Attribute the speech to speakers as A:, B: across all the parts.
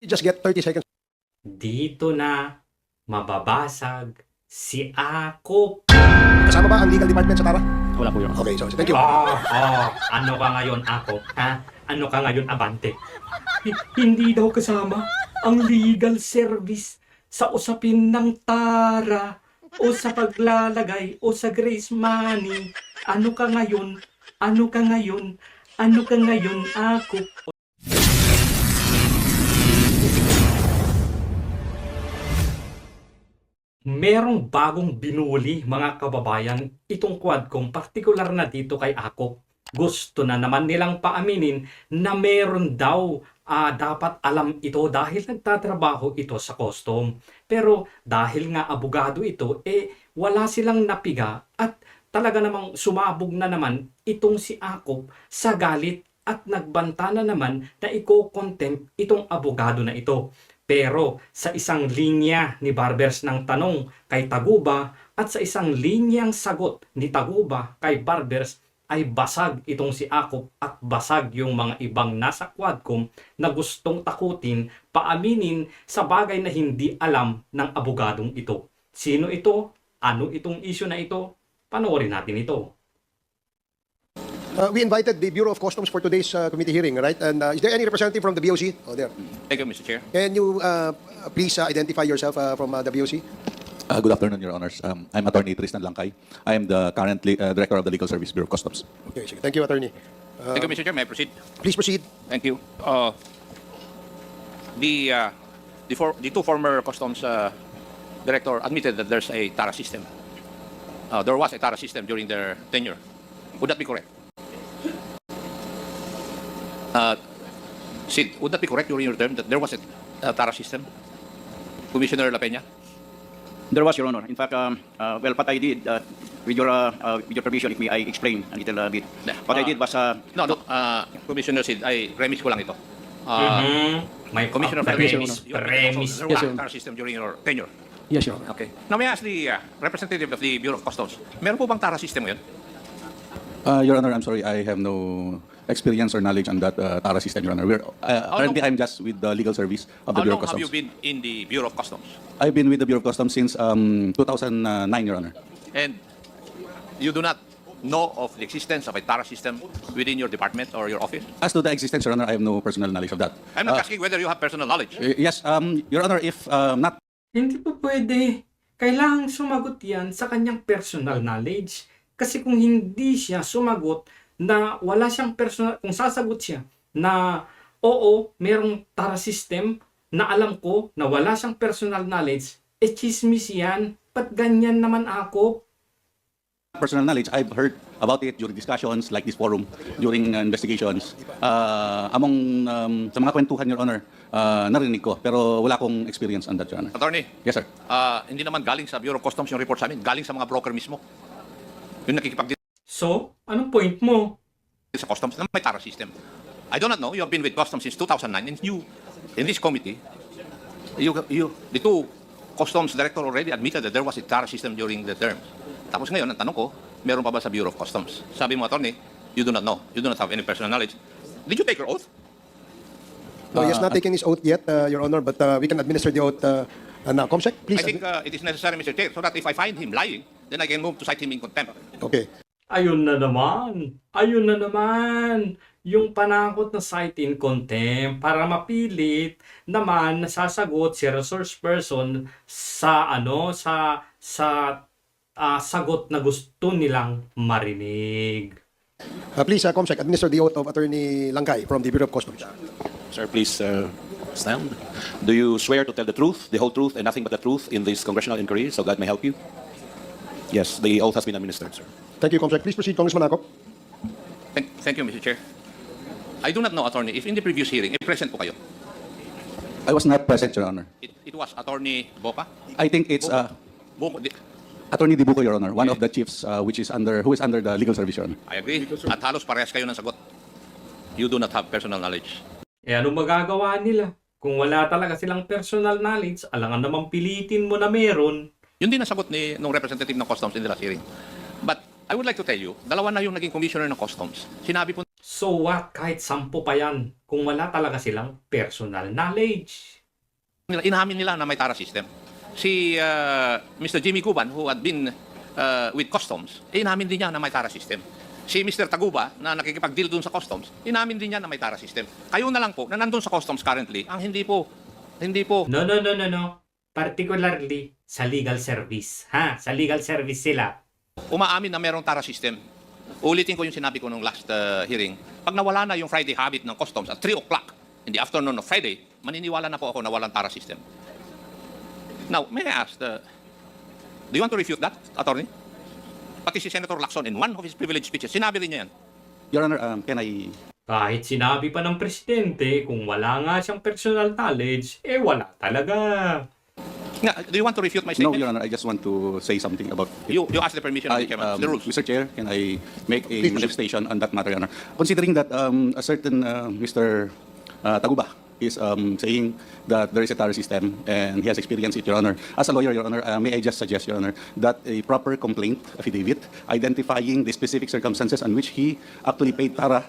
A: You just get 30 seconds.
B: Dito na mababasag si Akop.
A: Kasama ba ang legal department sa Tara?
C: Wala po yun.
A: Okay, so thank you.
B: Ano ka ngayon, Akop? Ha? Ano ka ngayon, Abante? Hindi daw kasama ang legal service sa usapin ng Tara o sa paglalagay o sa Grace Money. Ano ka ngayon? Ano ka ngayon? Ano ka ngayon, Akop? Merong bagong binuli, mga kababayan, itong Quadcom, partikular na dito kay Akop. Gusto na naman nilang paaminin na meron daw dapat alam ito dahil nagtatrabaho ito sa custom. Pero dahil nga abogado ito, wala silang napiga at talaga namang sumabog na naman itong si Akop sa galit at nagbanta na naman na iko-contempt itong abogado na ito. Pero sa isang linya ni Barbers ng tanong kay Taguba at sa isang linyang sagot ni Taguba kay Barbers ay basag itong si Akop at basag yung mga ibang nasa Quadcom na gustong takutin, paaminin sa bagay na hindi alam ng abogadong ito. Sino ito? Ano itong issue na ito? Panoorin natin ito.
A: We invited the Bureau of Customs for today's committee hearing, right? And is there any representative from the BOC? Oh, there.
D: Thank you, Mr. Chair.
A: Can you please identify yourself from the BOC?
E: Good afternoon, Your Honors. I'm Attorney Tristan Langkay. I am the currently Director of the Legal Service Bureau of Customs.
A: Okay, sige. Thank you, Attorney.
D: Thank you, Mr. Chair. May I proceed?
A: Please proceed.
D: Thank you. The two former customs director admitted that there's a TARA system. There was a TARA system during their tenure. Would that be correct? Sid, would that be correct during your term that there was a TARA system? Commissioner La Peña?
C: There was, Your Honor. In fact, well, what I did, with your permission, if may I explain a little bit. What I did was...
D: Commissioner Sid, ay premise ko lang ito.
B: May
D: Commissioner
B: premise.
D: there was a TARA system during your tenure.
C: Yes, Your Honor.
D: Okay. Now may I ask the representative of the Bureau of Customs, meron po bang TARA system ngayon?
E: Your Honor, I'm sorry, I have no experience or knowledge on that TARA system, Your Honor. Currently, I'm just with the legal service of the
D: How
E: Bureau
D: long
E: of
D: have you
E: Customs.
D: been in the Bureau of Customs?
E: I've been with the Bureau of Customs since 2009, Your Honor.
D: And you do not know of the existence of a TARA system within your department or your office?
E: As to the existence, Your Honor, I have no personal knowledge of that.
D: I'm not asking whether you have personal knowledge.
E: Yes, Your Honor, if not
B: Hindi po pwede. Kailangang sumagot yan sa kanyang personal knowledge. Kasi kung hindi siya sumagot na wala siyang personal, kung sasagot siya na oo, merong TARA system na alam ko na wala siyang personal knowledge, chismis yan. Ba't ganyan naman ako?
E: personal knowledge, I've heard about it during discussions like this forum, during investigations. Sa mga kwentuhan, Your Honor, narinig ko, pero wala akong experience on that, Your Honor.
D: Attorney,
E: Yes, sir.
D: hindi naman galing sa Bureau of Customs yung report sa amin, galing sa mga broker mismo. Yung nakikipag
B: So, anong point mo?
D: sa customs na may TARA system. I do not know. You have been with customs since 2009, and you, in this committee, the two customs director already admitted that there was a TARA system during the term. Tapos ngayon, ang tanong ko, meron pa ba sa Bureau of Customs? Sabi mo, attorney, you do not know. You do not have any personal knowledge. Did you take your oath?
A: No, he has not taken his oath yet, Your Honor, but we can administer the oath now. Comsec, please.
D: I think it is necessary, Mr. Chair, so that if I find him lying, then I can move to cite him in contempt.
A: Okay.
B: Ayun na naman. Ayun na naman. Yung panakot na cite in contempt para mapilit naman nasasagot si resource person sa sagot na gusto nilang marinig.
A: Please, Comsec, administer the oath of Attorney Langkay from the Bureau of Customs.
F: Sir, please stand. Do you swear to tell the truth, the whole truth, and nothing but the truth in this congressional inquiry, so God may help you? Yes, the oath has been administered, sir.
A: Thank you, Comsec. Please proceed, Congressman Akop.
D: Thank you, Mr. Chair. I do not know, attorney, if in the previous hearing, present po kayo.
E: I was not present, Your Honor.
D: It was Attorney Boca?
E: I think it's Attorney Dibuco, Your Honor, one of the chiefs who is under the legal service, Your Honor.
D: I agree. At halos parehas kayo ng sagot. You do not have personal knowledge.
B: Ano magagawa nila? Kung wala talaga silang personal knowledge, alangan namang pilitin mo na meron.
D: Yun din ang sagot nung representative ng Customs in the last hearing. But I would like to tell you, dalawa na yung naging commissioner ng Customs. Sinabi po
B: So what? Kahit 10 pa yan. Kung wala talaga silang personal knowledge.
D: Inamin nila na may TARA system. Si Mr. Jimmy Cuban, who had been with Customs, inamin din niya na may TARA system. Si Mr. Taguba, na nakikipag-deal dun sa Customs, inamin din niya na may TARA system. Kayo na lang po, na nandun sa Customs currently, ang hindi po.
B: No. Particularly sa legal service. Ha? Sa legal service sila.
D: Umaamin na merong TARA system. Ulitin ko yung sinabi ko nung last hearing. Pag nawala na yung Friday habit ng Customs at 3 o'clock in the afternoon of Friday, maniniwala na po ako na walang TARA system. Now, may I ask, do you want to refute that, Attorney? Pati si Senator Lacson in one of his privileged speeches, sinabi rin niya yan.
E: Your Honor, can I...
B: Kahit sinabi pa ng presidente, kung wala nga siyang personal knowledge, wala talaga.
D: Do you want to refute my
E: No,
D: statement?
E: Your Honor, I just want to say something about it.
D: You ask the permission of the chairman, the rules.
E: Mr. Chair, can I make a manifestation on that matter, Your Honor? Considering that a certain Mr. Taguba is saying that there is a TARA system and he has experienced it, Your Honor. As a lawyer, Your Honor, may I just suggest, Your Honor, that a proper complaint affidavit identifying the specific circumstances on which he actually paid TARA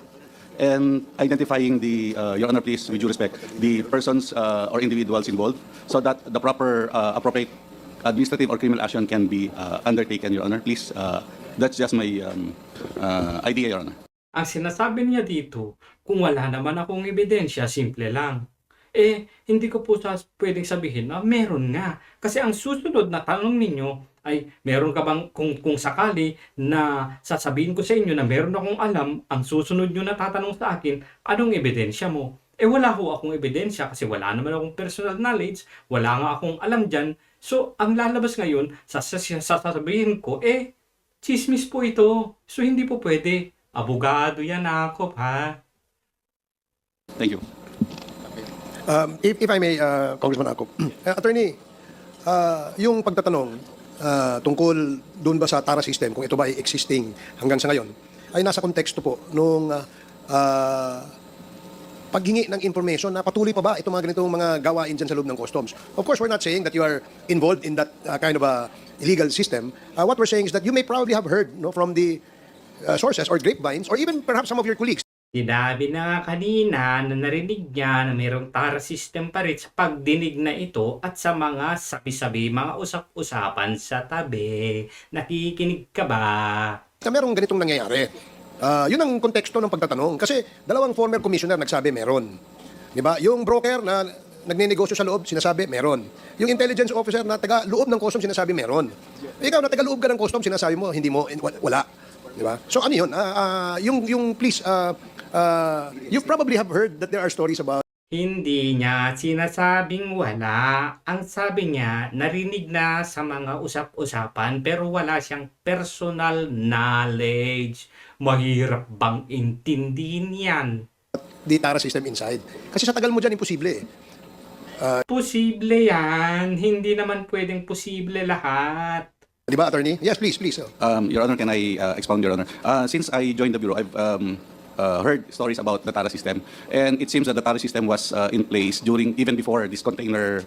E: and identifying the, Your Honor, please, with due respect, the persons or individuals involved so that the proper appropriate administrative or criminal action can be undertaken, Your Honor. Please, that's just my idea, Your Honor.
B: Ang sinasabi niya dito, kung wala naman akong ebidensya, simple lang. Hindi ko po pwedeng sabihin na meron nga. Kasi ang susunod na tanong ninyo ay, meron ka bang, kung sakali na sasabihin ko sa inyo na meron akong alam, ang susunod nyo na tatanong sa akin, anong ebidensya mo? Wala ho akong ebidensya kasi wala naman akong personal knowledge, wala nga akong alam dyan. So, ang lalabas ngayon, sasabihin ko, chismis po ito. So, hindi po pwede. Abogado yan ako, ha?
E: Thank you.
A: If I may, Congressman Akop. Attorney, yung pagtatanong tungkol doon ba sa TARA system, kung ito ba ay existing hanggang sa ngayon, ay nasa konteksto po nung paghingi ng information na patuloy pa ba itong mga ganitong mga gawain dyan sa loob ng customs. Of course, we're not saying that you are involved in that kind of a illegal system. What we're saying is that you may probably have heard from the sources or grapevines or even perhaps some of your colleagues.
B: Sinabi na nga kanina na narinig niya na mayroong TARA system pa rin sa pagdinig na ito at sa mga sabi-sabi, mga usap-usapan sa tabi. Nakikinig ka ba?
A: Na merong ganitong nangyayari. Yun ang konteksto ng pagtatanong. Kasi dalawang former commissioner nagsabi meron. Diba? Yung broker na nagnenegosyo sa loob, sinasabi meron. Yung intelligence officer na taga-loob ng customs, sinasabi meron. Ikaw na taga-loob ka ng customs, sinasabi mo, hindi mo, wala. Diba? So ano yun? Yung please, you probably have heard that there are stories about
B: Hindi niya sinasabing wala. Ang sabi niya, narinig na sa mga usap-usapan pero wala siyang personal knowledge. Mahirap bang intindihin yan?
A: the TARA system inside. Kasi sa tagal mo dyan, imposible eh.
B: Posible yan. Hindi naman pwedeng posible lahat.
A: Di ba, attorney? Yes, please, please.
E: Your Honor, can I expound, Your Honor? Since I joined the Bureau, I've heard stories about the TARA system, and it seems that the TARA system was in place even before this container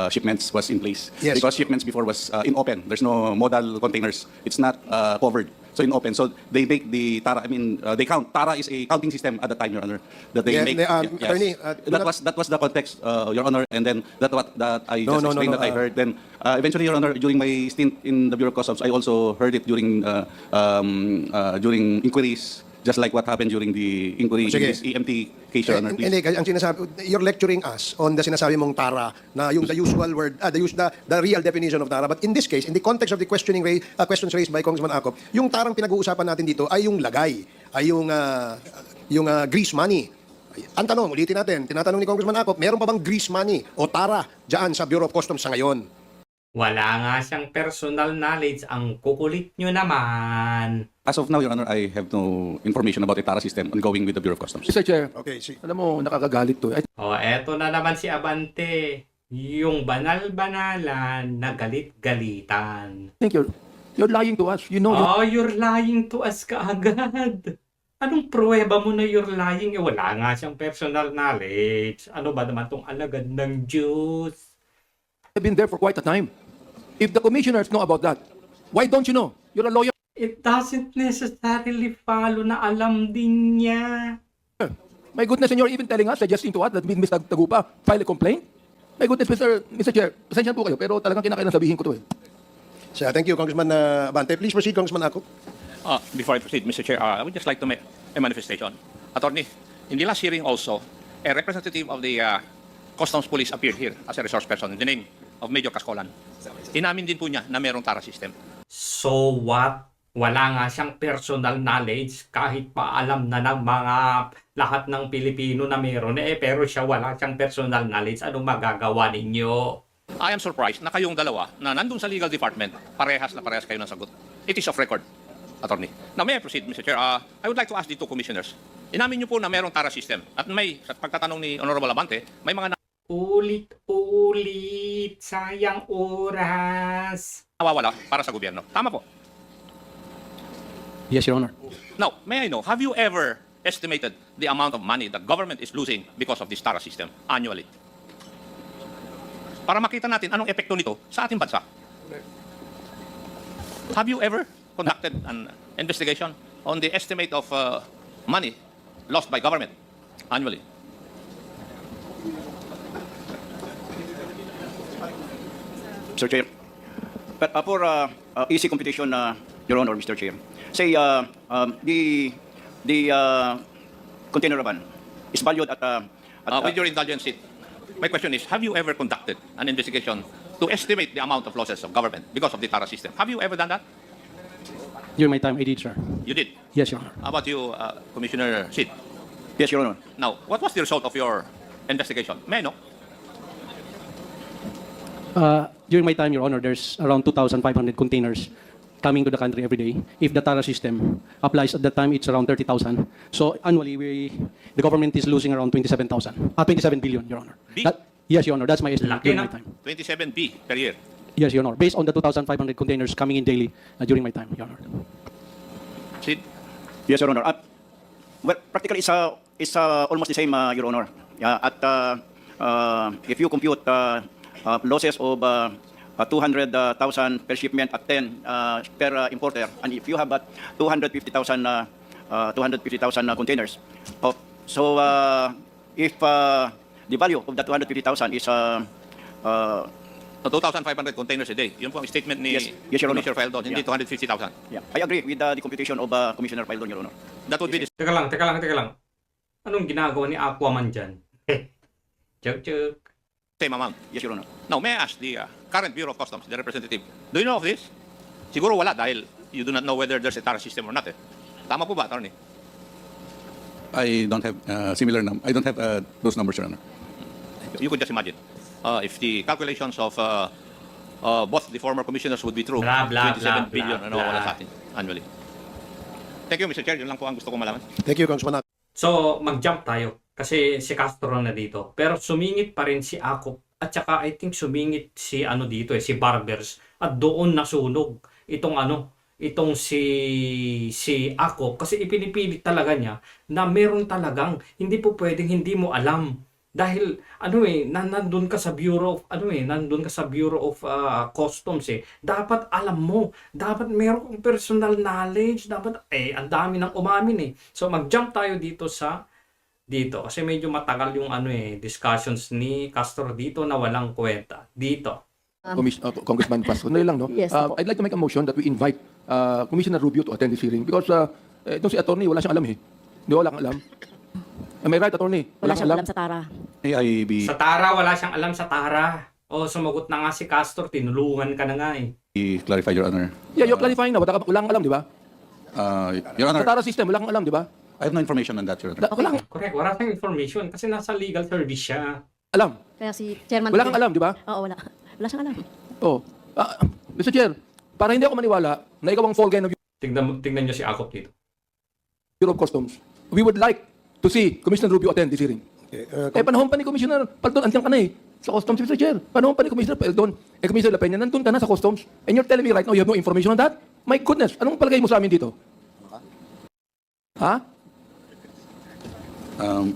E: shipments was in place.
A: Yes.
E: Because shipments before was in open. There's no modal containers. It's not covered. So in open. So they make the TARA, they count. TARA is a counting system at the time, Your Honor, that they
A: Yeah,
E: make.
A: yes. Attorney,
E: that was the context, Your Honor, and then that I just
A: No,
E: explained that I heard. Then eventually, Your Honor, during my stint in the Bureau of Customs, I also heard it during inquiries, just like what happened during the inquiry
A: Sige.
E: in this EMT case, Your Honor. Please.
A: Hindi, ang sinasabi, you're lecturing us on the sinasabi mong TARA na yung the usual word, the real definition of TARA. But in this case, in the context of the questions raised by Congressman Acop, yung TARang pinag-uusapan natin dito ay yung lagay, ay yung grease money. Ang tanong, ulitin natin, tinatanong ni Congressman Acop, meron pa bang grease money o TARA dyan sa Bureau of Customs sa ngayon?
B: Wala nga siyang personal knowledge. Ang kukulit nyo naman.
E: As of now, Your Honor, I have no information about the TARA system ongoing with the Bureau of Customs.
G: Mr. Chair,
A: Okay, see.
G: alam mo, nakakagalit to.
B: O, eto na naman si Abante. Yung banal-banalan na galit-galitan.
G: I think you're lying to us. You know,
B: Oh, you're lying to us kaagad. Anong pruweba mo na you're lying? Wala nga siyang personal knowledge. Ano ba naman tong alagad ng Diyos?
G: I've been there for quite a time. If the commissioners know about that, why don't you know? You're a lawyer.
B: It doesn't necessarily follow na alam din niya.
G: My goodness, and you're even telling us, suggesting to us that Mr. Tagupa file a complaint? My goodness, Mr. Chair, pasensya na po kayo, pero talagang kinakailangan sabihin ko to eh.
A: So, thank you, Congressman Abante. Please proceed, Congressman Akop.
D: Before I proceed, Mr. Chair, I would just like to make a manifestation. Attorney, in the last hearing also, a representative of the Customs Police appeared here as a resource person in the name of Major Cascolan. Inamin din po niya na mayroong TARA system.
B: So what? Wala nga siyang personal knowledge kahit pa alam na ng mga lahat ng Pilipino na meron pero siya wala siyang personal knowledge. Anong magagawa ninyo?
D: I am surprised na kayong dalawa na nandun sa legal department, parehas kayo ng sagot. It is off record, Attorney. Now, may I proceed, Mr. Chair? I would like to ask the two commissioners. Inamin niyo po na mayroong TARA system at may, sa pagtatanong ni Honorable Abante, may mga
B: Ulit-ulit, sayang oras.
D: nawawala para sa gobyerno. Tama po.
E: Yes, Your Honor.
D: Now, may I know, have you ever estimated the amount of money the government is losing because of this TARA system annually? Para makita natin anong epekto nito sa ating bansa. Have you ever conducted an investigation on the estimate of money lost by government annually?
C: Mr. Chair. But for easy computation, Your Honor, Mr. Chair, say the container ban is valued at
D: With your indulgence, my question is, have you ever conducted an investigation to estimate the amount of losses of government because of the TARA system? Have you ever done that?
H: During my time, I did, sir.
D: You did.
H: Yes, Your Honor.
D: How about you, Commissioner Sid?
C: yes, Your Honor.
D: Now, what was the result of your investigation? May I know?
H: During my time, Your Honor, there's around 2,500 containers coming to the country every day. If the TARA system applies at that time, it's around 30,000. So annually, the government is losing around 27 billion, Your Honor.
D: B?
H: Yes, Your Honor, that's my estimate
B: Laki
H: during
B: na.
H: my time.
D: 27B per year.
H: Yes, Your Honor, based on the 2,500 containers coming in daily during my time, Your Honor.
D: Sid?
C: Yes, Your Honor. Well, practically, it's almost the same, Your Honor. If you compute losses of 200,000 per shipment at 10 per importer, and if you have 250,000 containers, if the value of the 250,000 is
D: So 2,500 containers a day. Yun po ang statement ni
C: Yes, Your Honor.
D: Commissioner Faeldon, hindi
C: Yeah.
D: 250,000.
C: yeah, I agree with the computation of Commissioner Faeldon, Your Honor.
D: That would be the
B: Teka lang. Anong ginagawa ni Aquaman dyan? Joke.
D: same amount.
C: Yes, Your Honor.
D: Now, may I ask the current Bureau of Customs, the representative, do you know of this? Siguro wala dahil you do not know whether there's a TARA system or not. Tama po ba, Attorney?
E: I don't have I don't have those numbers, Your Honor.
D: You could just imagine. If the calculations of both the former commissioners would be true,
B: Blah, blah,
D: 27
B: blah,
D: billion
B: blah,
D: ano wala
B: blah.
D: sa atin annually. Thank you, Mr. Chair. Yun lang po ang gusto ko malaman.
A: Thank you, Congressman Akop.
B: So, mag-jump tayo kasi si Castro na dito. Pero sumingit pa rin si Akop at saka I think sumingit si dito si Barbers at doon nasunog itong si Akop kasi ipinipilit talaga niya na meron talagang hindi po pwedeng hindi mo alam. Dahil nandun ka sa Bureau of Customs dapat alam mo, dapat meron kang personal knowledge, dapat ang dami nang umamin So mag-jump tayo dito kasi medyo matagal yung discussions ni Castro dito na walang kwenta. Dito.
G: Congressman Pasco, lang, no?
I: Yes, opo.
G: I'd like to make a motion that we invite Commissioner Rubio to attend this hearing because itong si attorney, wala siyang alam eh. Hindi, wala kang alam. Am I right, attorney?
I: Wala
G: kang
I: siyang alam sa Tara.
E: May I be
B: Sa Tara, wala siyang alam sa Tara. Sumagot na nga si Castro, tinulungan ka na nga
E: clarify, Your Honor?
G: Yeah, you're clarifying na. Wala kang alam, di ba?
E: Your Honor,
G: Sa Tara system, wala kang alam, di ba?
E: I have no information on that, Your Honor.
G: Wala kang
B: Correct, wala siyang information kasi nasa legal service siya.
G: alam.
I: Kaya si Chairman...
G: Wala kang alam, di ba?
I: Oo, wala. Wala siyang alam.
G: Oh. Mr. Chair, para hindi ako maniwala na ikaw ang fall guy ng
B: Tignan niyo si Akop dito.
G: Bureau of Customs, we would like to see Commissioner Rubio attend this hearing. Panahon pa ni Commissioner Paldon, andiyan ka na sa Customs, Mr. Chair. Panahon pa ni Commissioner Paldon, Commissioner La Peña, nandun ka na sa Customs. And you're telling me right now you have no information on that? My goodness, anong palagay mo sa amin dito? Ha?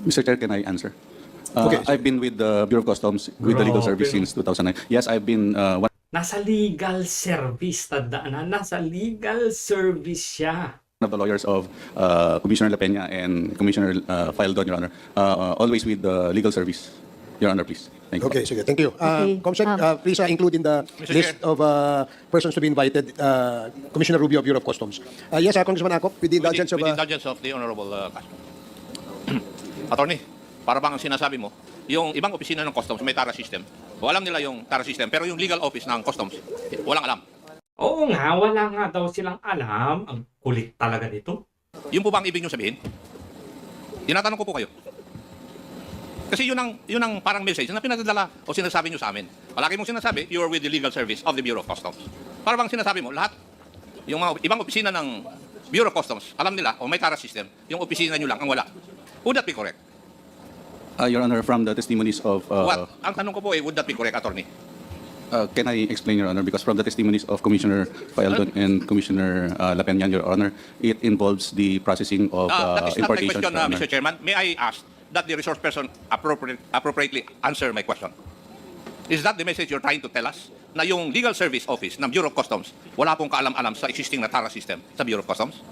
E: Mr. Chair, can I answer?
A: Okay.
E: I've been with the Bureau of Customs with the legal service
B: Grabe.
E: since 2009. Yes, I've been
B: Nasa legal service, tandaan na, nasa legal service siya.
E: Of the lawyers of Commissioner La Peña and Commissioner Faildon, Your Honor, always with the legal service. Your Honor, please. Thank you.
A: Okay, sige. Thank you.
I: Okay,
A: Comsec, please include in the
D: Mr.
A: list of persons to be invited, Commissioner Rubio of Bureau of Customs. Yes, Congressman Acop, with the indulgence of...
D: With the indulgence of the Honorable Castro. Attorney, para bang ang sinasabi mo, yung ibang opisina ng Customs may TARA system, o alam nila yung TARA system, pero yung legal office ng Customs, walang alam.
B: Oo nga, wala nga daw silang alam. Ang kulit talaga nito.
D: Yun po ba ang ibig nyo sabihin? Tinatanong ko po kayo. Kasi yun ang parang message na pinadadala o sinasabi nyo sa amin. Palagi mong sinasabi, you are with the legal service of the Bureau of Customs. Para bang sinasabi mo, lahat, yung mga ibang opisina ng Bureau of Customs, alam nila, o may TARA system, yung opisina nyo lang ang wala. Would that be correct?
E: Your Honor, from the testimonies of...
D: What? Ang tanong ko po would that be correct, attorney?
E: Can I explain, Your Honor? Because from the testimonies of Commissioner Faildon and Commissioner La Peña, Your Honor, it involves the processing of
D: That is not my
E: importations,
D: question,
E: Your Honor.
D: Mr. Chairman. May I ask that the resource person appropriately answer my question? Is that the message you're trying to tell us? Na yung legal service office ng Bureau of Customs, wala pong kaalam-alam sa existing na TARA system sa Bureau of Customs?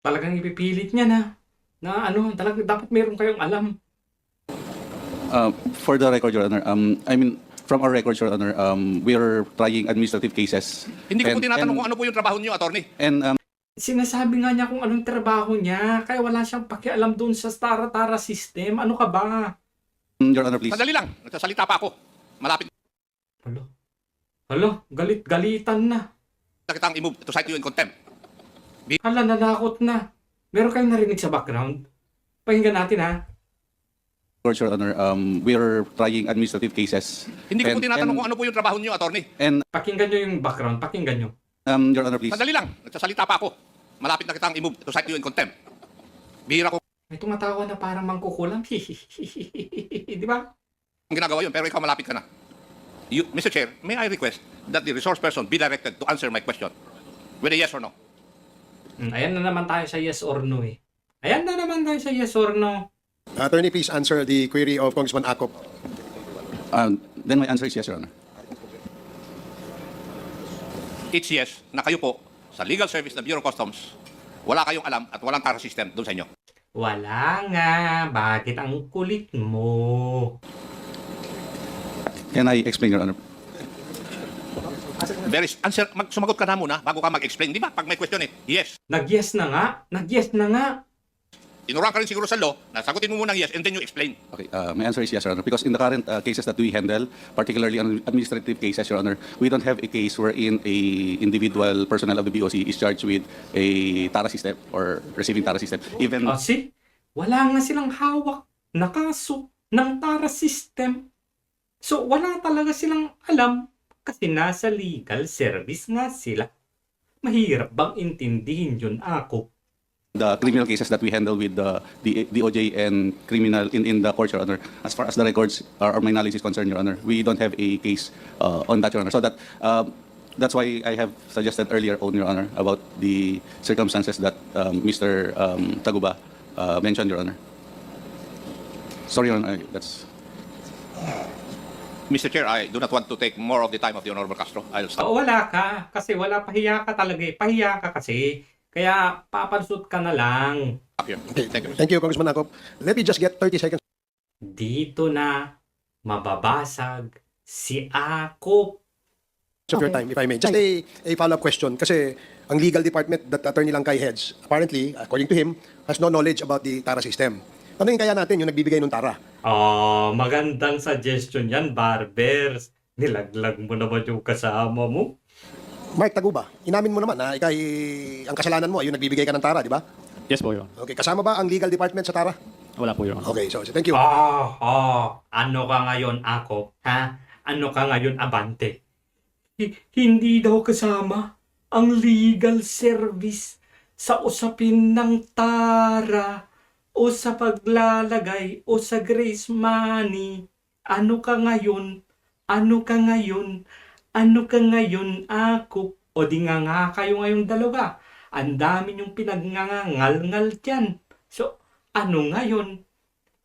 B: Talagang ipipilit niya na ano, talagang dapat meron kayong alam.
E: For the record, Your Honor, from our records, Your Honor, we are trying administrative cases.
D: Hindi ko po tinatanong kung ano po yung trabaho niyo, attorney.
E: And
B: Sinasabi nga niya kung anong trabaho niya, kaya wala siyang pakialam doon sa TARA system. Ano ka ba?
E: Your Honor, please.
D: Sandali lang, nagsasalita pa ako. Malapit
B: Hala, galit-galitan na.
D: na kitang i-move to cite you in contempt.
B: Hala, nanakot na. Meron kayong narinig sa background? Pakinggan natin ha.
E: Your Honor, we are trying administrative cases.
D: Hindi ko po tinatanong kung ano po yung trabaho niyo, attorney.
E: And,
B: Pakinggan nyo yung background, pakinggan nyo.
E: Your Honor, please.
D: Sandali lang, nagsasalita pa ako. Malapit na kitang i-move to cite you in contempt. Bihira ko
B: May tumatawa na parang mangkukulam. Di ba?
D: ang ginagawa yun, pero ikaw malapit ka na. Mr. Chair, may I request that the resource person be directed to answer my question with a yes or no?
B: Ayan na naman tayo sa yes or no eh. Ayan na naman tayo sa yes or no.
A: Attorney, please answer the query of Congressman Acop.
E: Then my answer is yes, Your Honor.
D: It's yes na kayo po sa legal service ng Bureau of Customs, wala kayong alam at walang TARA system doon sa inyo.
B: Wala nga. Bakit ang kulit mo?
E: Can I explain, Your Honor?
D: Sumagot ka na muna bago ka mag-explain. Di ba? Pag may question yes.
B: Nag-yes na nga. Nag-yes na nga.
D: Tinurang ka rin siguro sa law, nasagutin mo muna ng yes and then you explain.
E: Okay, my answer is yes, Your Honor. Because in the current cases that we handle, particularly on administrative cases, Your Honor, we don't have a case wherein a individual personnel of the BOC is charged with a TARA system or receiving TARA system. Even
B: See? Wala nga silang hawak na kaso ng TARA system. So, wala talaga silang alam kasi nasa legal service nga sila. Mahirap bang intindihin yun ako?
E: the criminal cases that we handle with the DOJ and criminal in the court, Your Honor, as far as the records or my knowledge is concerned, Your Honor, we don't have a case on that, Your Honor. So that's why I have suggested earlier on, Your Honor, about the circumstances that Mr. Taguba mentioned, Your Honor. Sorry, Your Honor, that's...
D: Mr. Chair, I do not want to take more of the time of the Honorable Castro. I'll stop.
B: Oo, wala ka. Kasi wala, pahiya ka talaga eh. Pahiya ka kasi. Kaya papansot ka na lang.
D: Okay, thank you.
A: Thank you, Congressman Acop. Let me just get 30 seconds.
B: Dito na mababasag si Akop.
A: Of your time, if I may. Just a follow-up question. Kasi ang legal department that Attorney Langkay heads, apparently, according to him, has no knowledge about the TARA system. Tanungin kaya natin yung nagbibigay ng TARA.
B: Magandang suggestion yan, Barbers. Nilaglag mo naman yung kasama mo.
A: Mark Taguba, inamin mo naman na ang kasalanan mo ay yung nagbibigay ka ng TARA, di ba?
H: Yes po, Your Honor.
A: Okay, kasama ba ang legal department sa TARA?
H: Wala po, Your Honor.
A: Okay, so thank you.
B: Ano ka ngayon, Akop? Ha? Ano ka ngayon, Abante? Hindi daw kasama ang legal service sa usapin ng TARA o sa paglalagay o sa grace money. Ano ka ngayon? Ano ka ngayon? Ano ka ngayon, Akop? O di nga kayo ngayong dalawa. Ang dami niyong pinagngangal-ngal dyan. So, ano ngayon?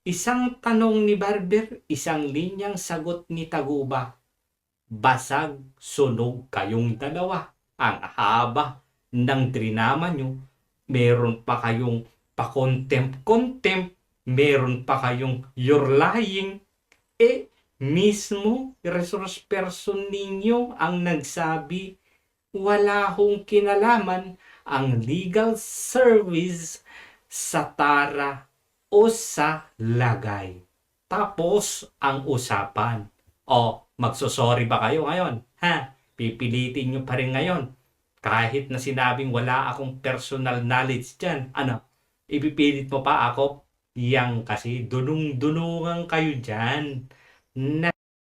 B: Isang tanong ni Barber, isang linyang sagot ni Taguba. basag, sunog kayong dalawa. Ang haba ng drinama nyo, meron pa kayong pa-contempt, meron pa kayong you're lying. Mismo resource person ninyo ang nagsabi, wala hong kinalaman ang legal service sa tara o sa lagay. Tapos ang usapan. Magsosorry ba kayo ngayon? Pipilitin nyo pa rin ngayon. Kahit na sinabing wala akong personal knowledge dyan. Ipipilit mo pa ako? Yang kasi dunung-dunungan kayo dyan na